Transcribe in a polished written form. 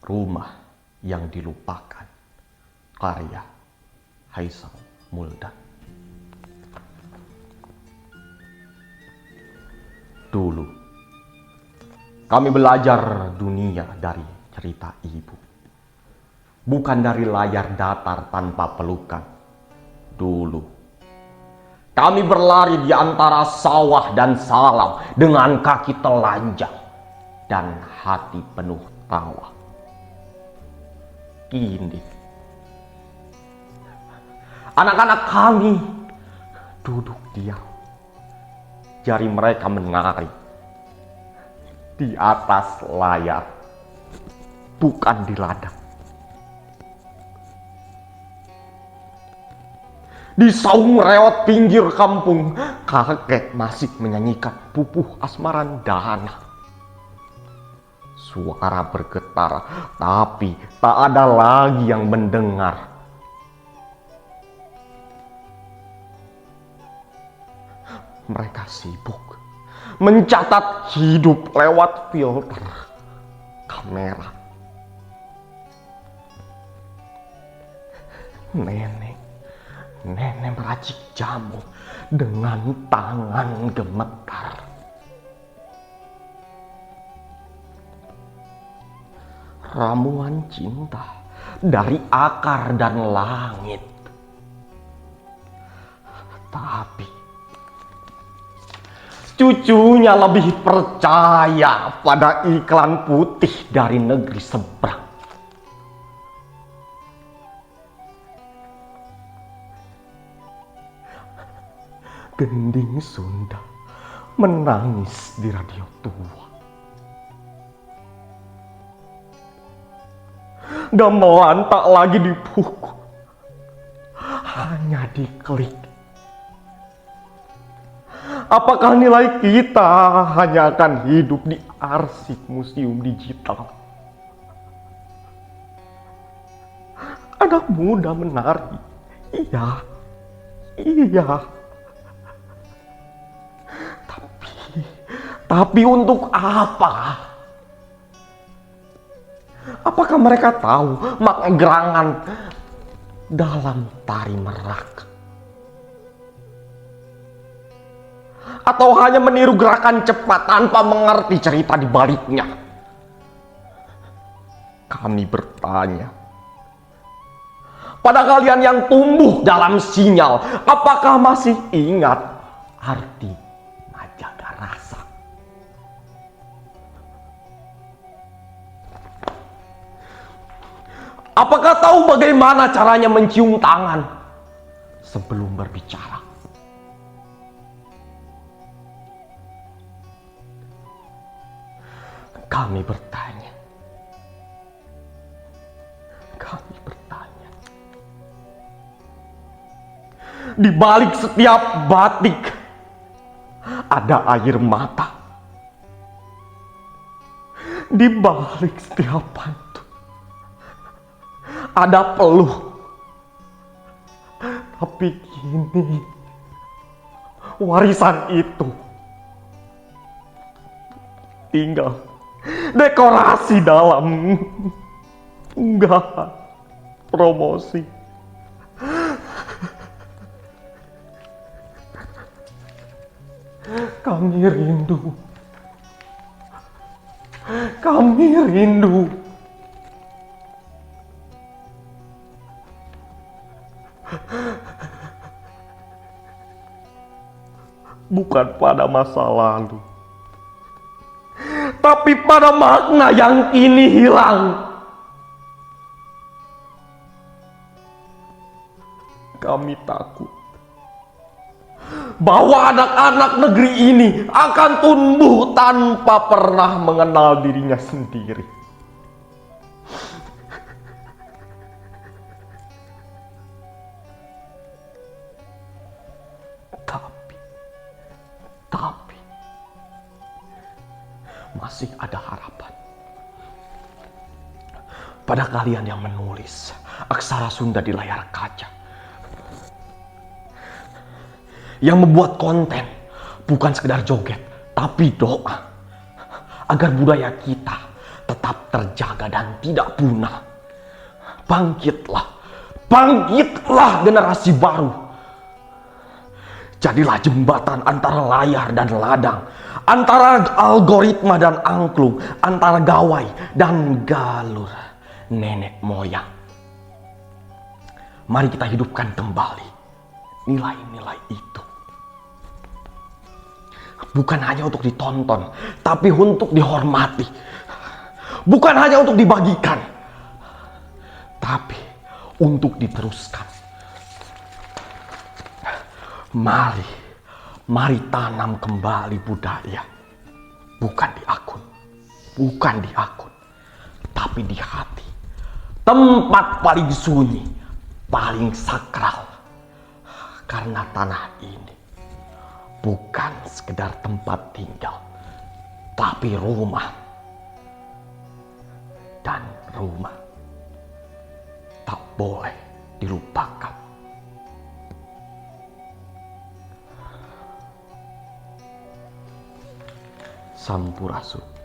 Rumah yang Dilupakan, karya Haisam Muldan. Dulu kami belajar dunia dari cerita ibu, bukan dari layar datar tanpa pelukan. Dulu kami berlari di antara sawah dan salam dengan kaki telanjang dan hati penuh tawa. Kini anak-anak kami duduk diam, jari mereka menari di atas layar, bukan di ladang. Di saung reot pinggir kampung, kakek masih menyanyikan pupuh asmaran dana. Suara bergetar, tapi tak ada lagi yang mendengar. Mereka sibuk mencatat hidup lewat filter kamera. Nenek meracik jamu dengan tangan gemetar. Ramuan cinta dari akar dan langit. Tapi cucunya lebih percaya pada iklan putih dari negeri seberang. Gending Sunda menangis di radio tua. Gamelan tak lagi dipukul, hanya diklik. Apakah nilai kita hanya akan hidup di arsip museum digital? Anak muda menari, iya. Tapi untuk apa? Apakah mereka tahu makna gerangan dalam tari merak? Atau hanya meniru gerakan cepat tanpa mengerti cerita di baliknya? Kami bertanya pada kalian yang tumbuh dalam sinyal, apakah masih ingat arti menjaga rasa? Apakah tahu bagaimana caranya mencium tangan sebelum berbicara? Kami bertanya. Di balik setiap batik ada air mata. Di balik setiap pantun ada peluh. Tapi kini warisan itu tinggal dekorasi dalam unggahan promosi. Kami rindu. Bukan pada masa lalu, tapi pada makna yang kini hilang. Kami takut bahwa anak-anak negeri ini akan tumbuh tanpa pernah mengenal dirinya sendiri. Tapi masih ada harapan pada kalian yang menulis aksara Sunda di layar kaca, yang membuat konten bukan sekedar joget, tapi doa agar budaya kita tetap terjaga dan tidak punah. Bangkitlah, bangkitlah generasi baru. Jadilah jembatan antara layar dan ladang, antara algoritma dan angklung, antara gawai dan galur nenek moyang. Mari kita hidupkan kembali nilai-nilai itu. Bukan hanya untuk ditonton, tapi untuk dihormati. Bukan hanya untuk dibagikan, tapi untuk diteruskan. Mari tanam kembali budaya. Bukan di akun, tapi di hati. Tempat paling sunyi, paling sakral. Karena tanah ini bukan sekedar tempat tinggal, tapi rumah. Dan rumah tak boleh dilupakan. Sampurasun.